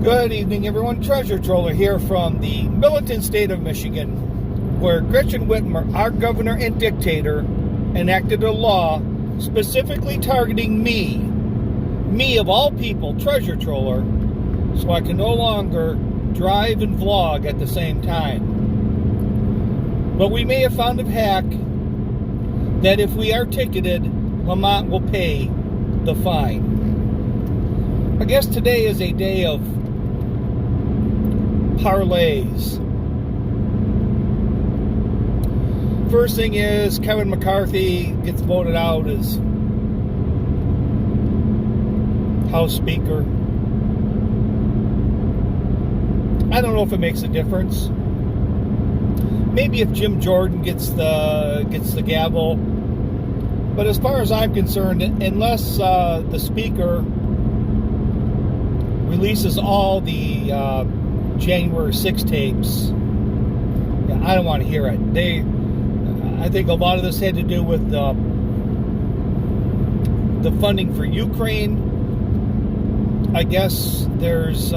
Good evening, everyone. Treasure Troller here from the militant state of Michigan, where Gretchen Whitmer, our governor and dictator, enacted a law specifically targeting me of all people, Treasure Troller, so I can no longer drive and vlog at the same time. But we may have found a hack that if we are ticketed, Lamont will pay the fine. I guess today is a day of parlays. First thing is Kevin McCarthy gets voted out as House Speaker. I don't know if it makes a difference. Maybe if Jim Jordan gets the gavel. But as far as I'm concerned, unless the Speaker releases all the January 6 tapes, I don't want to hear it. I think a lot of this had to do with the funding for Ukraine. I guess there's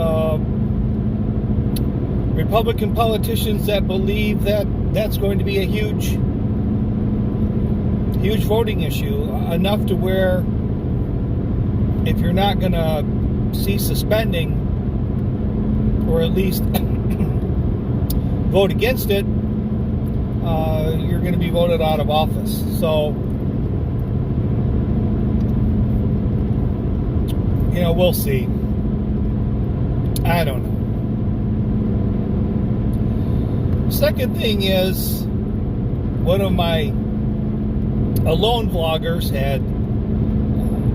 Republican politicians that believe that that's going to be a huge voting issue, enough to where if you're not going to see suspending, or at least vote against it, you're going to be voted out of office. So, we'll see. I don't know. Second thing is, one of my alone vloggers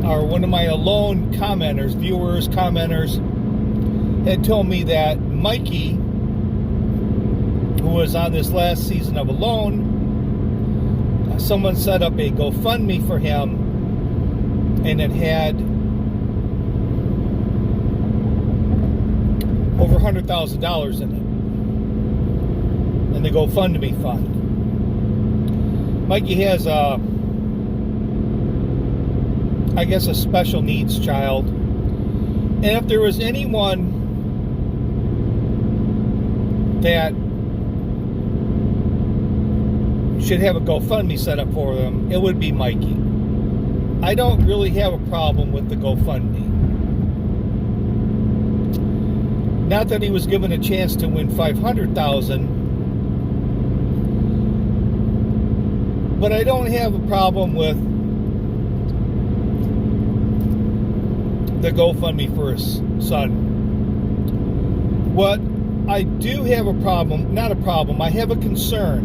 or one of my alone commenters, viewers, commenters, had told me that Mikey, who was on this last season of Alone, someone set up a GoFundMe for him, and it had over $100,000 in it, and the GoFundMe fund. Mikey has a special needs child, and if there was anyone that should have a GoFundMe set up for them, it would be Mikey. I don't really have a problem with the GoFundMe. Not that he was given a chance to win $500,000, but I don't have a problem with the GoFundMe for his son. What I do have a problem, not a problem, I have a concern.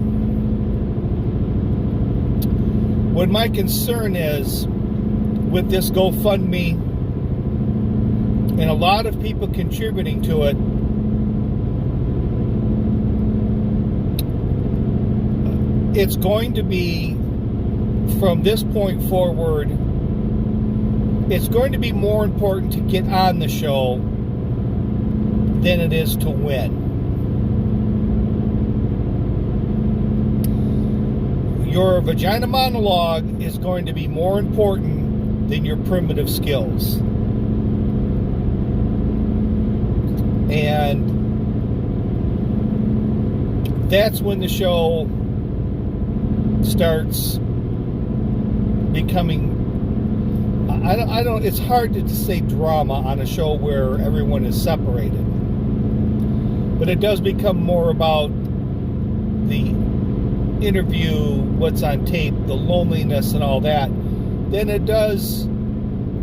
What my concern is with this GoFundMe and a lot of people contributing to it, it's going to be, from this point forward, it's going to be more important to get on the show than it is to win. Your vagina monologue is going to be more important than your primitive skills. And that's when the show starts becoming, I don't, it's hard to say drama on a show where everyone is separated. But it does become more about the interview, what's on tape, the loneliness and all that, than it does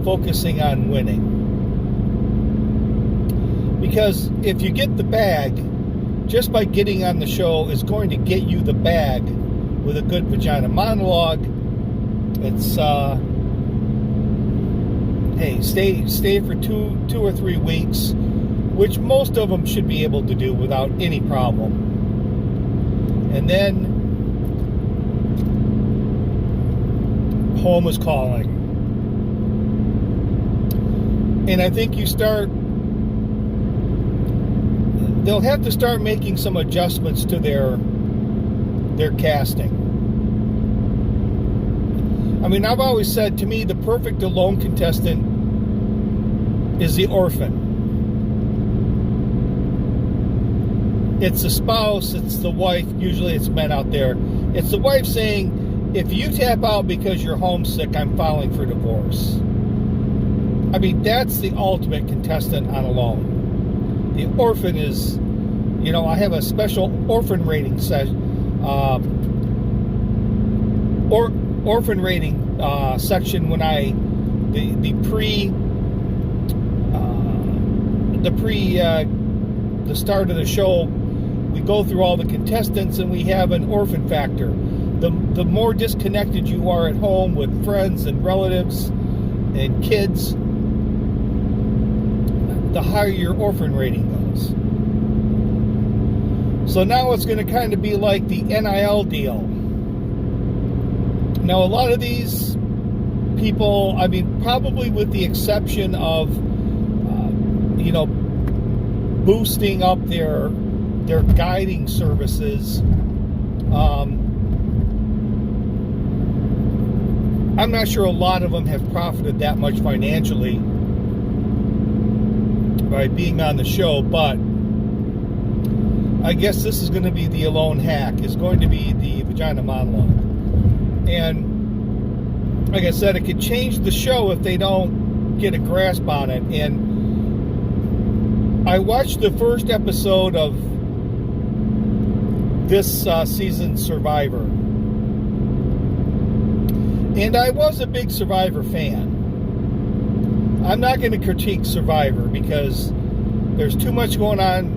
focusing on winning. Because if you get the bag, just by getting on the show is going to get you the bag with a good vagina monologue. It's hey, stay for two or 3 weeks, which most of them should be able to do without any problem. And then home is calling. And I think they'll have to start making some adjustments to their casting. I mean, I've always said, to me, the perfect alone contestant is the orphan. it's the spouse, it's the wife, usually it's men out there. It's the wife saying, if you tap out because you're homesick, I'm filing for divorce. I mean, that's the ultimate contestant on Alone. The orphan is, I have a special orphan rating orphan rating section when the start of the show, we go through all the contestants and we have an orphan factor. The more disconnected you are at home with friends and relatives and kids, the higher your orphan rating goes. So now it's going to kind of be like the NIL deal. Now, a lot of these people, I mean, probably with the exception of, boosting up their guiding services, I'm not sure a lot of them have profited that much financially by being on the show, but I guess this is going to be the Alone hack. It's going to be the vagina monologue. And like I said, it could change the show if they don't get a grasp on it. And I watched the first episode of this season's Survivor. And I was a big Survivor fan. I'm not going to critique Survivor because there's too much going on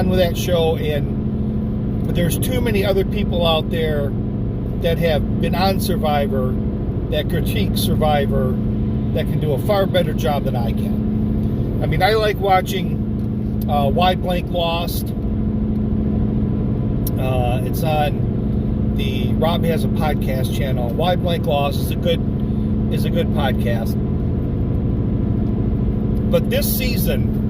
with that show, and there's too many other people out there that have been on Survivor that critique Survivor that can do a far better job than I can. I mean, I like watching Wide Blank Lost. It's on the Rob has a podcast channel. Wide Blank Lost is a good podcast. But this season,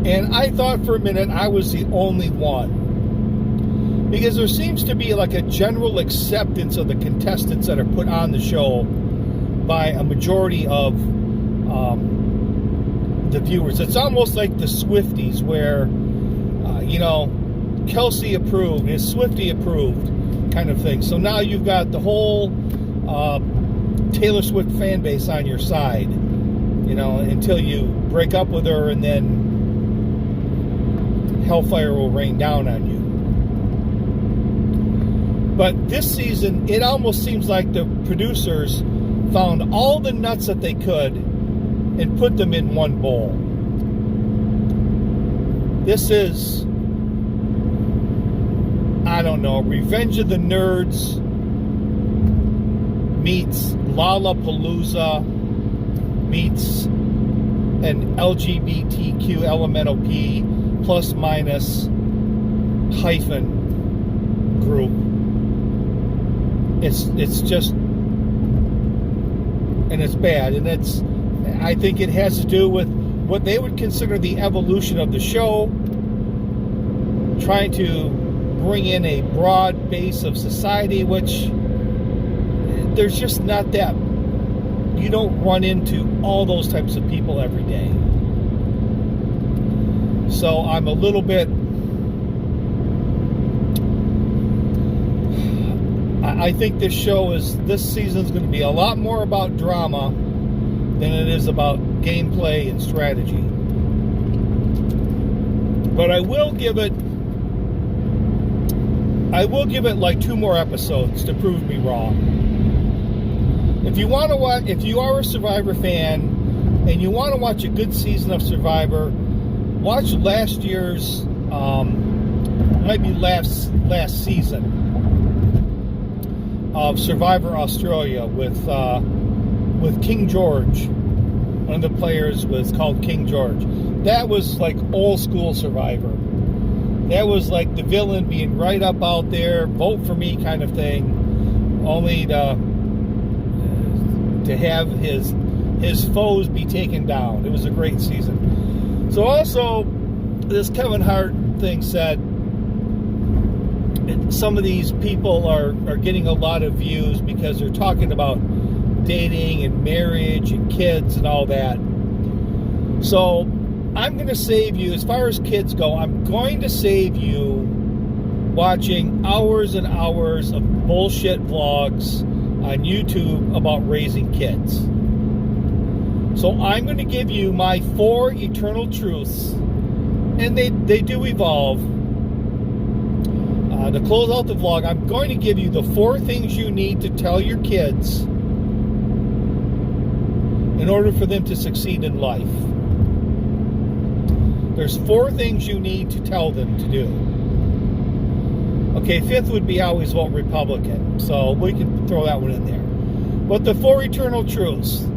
and I thought for a minute I was the only one, because there seems to be like a general acceptance of the contestants that are put on the show by a majority of the viewers. It's almost like the Swifties, where Kelsey approved, is Swiftie approved kind of thing. So now you've got the whole Taylor Swift fan base on your side, until you break up with her, and then hellfire will rain down on you. But this season, it almost seems like the producers found all the nuts that they could and put them in one bowl. This is, I don't know, Revenge of the Nerds meets Lollapalooza meets an LGBTQ elemental P plus minus hyphen group. It's just, and it's bad, and I think it has to do with what they would consider the evolution of the show, trying to bring in a broad base of society, which there's just not that. You don't run into all those types of people every day. So I'm a little bit, I think this season is going to be a lot more about drama than it is about gameplay and strategy. But I will give it like 2 more episodes to prove me wrong. If you are a Survivor fan and you want to watch a good season of Survivor, watch last year's, might be last season of Survivor Australia with King George. One of the players was called King George. That was like old school Survivor. That was like the villain being right up out there, vote for me kind of thing, only to have his foes be taken down. It was a great season. So also, this Kevin Hart thing said, some of these people are getting a lot of views because they're talking about dating and marriage and kids and all that. So I'm going to save you, as far as kids go, I'm going to save you watching hours and hours of bullshit vlogs on YouTube about raising kids. So I'm going to give you my 4 eternal truths, and they do evolve. To close out the vlog, I'm going to give you the 4 things you need to tell your kids in order for them to succeed in life. There's 4 things you need to tell them to do. Okay, 5th would be always vote Republican, so we can throw that one in there. But the 4 eternal truths.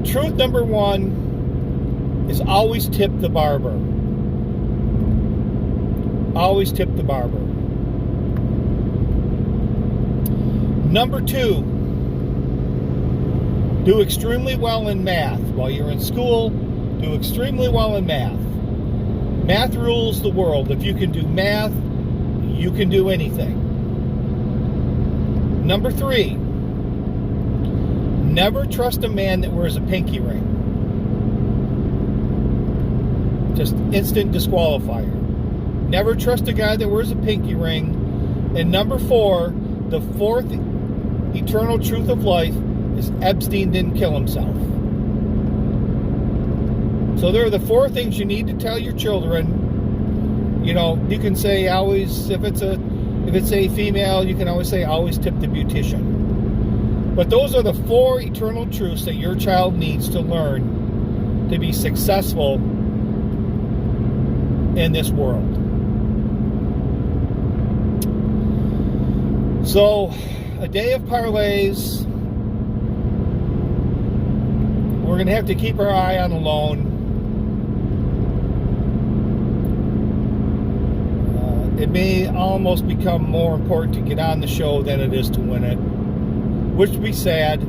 Truth number 1 is always tip the barber. Always tip the barber. Number 2, do extremely well in math. While you're in school, do extremely well in math. Math rules the world. If you can do math, you can do anything. Number 3, never trust a man that wears a pinky ring. Just instant disqualifier. Never trust a guy that wears a pinky ring. And number 4, the 4th eternal truth of life is Epstein didn't kill himself. So there are the 4 things you need to tell your children. You know, you can say always, if it's a female, you can always say always tip the beautician. But those are the 4 eternal truths that your child needs to learn to be successful in this world. So, a day of parlays. We're going to have to keep our eye on the loan. It may almost become more important to get on the show than it is to win it. Which would be sad.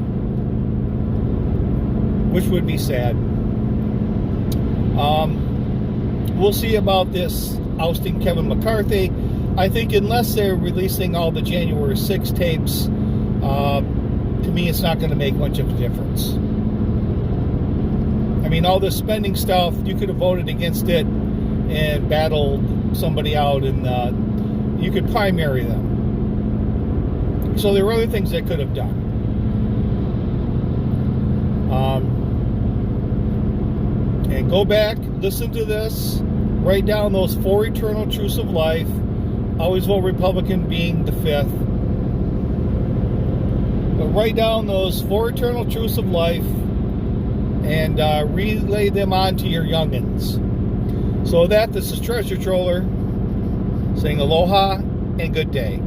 We'll see about this ousting Kevin McCarthy. I think unless they're releasing all the January 6 tapes, to me it's not going to make much of a difference. I mean, all this spending stuff, you could have voted against it and battled somebody out, and you could primary them. So there were other things they could have done. And go back, listen to this, write down those 4 eternal truths of life. Always vote Republican being the 5th. But write down those 4 eternal truths of life and relay them on to your youngins. So this is Treasure Troller saying aloha and good day.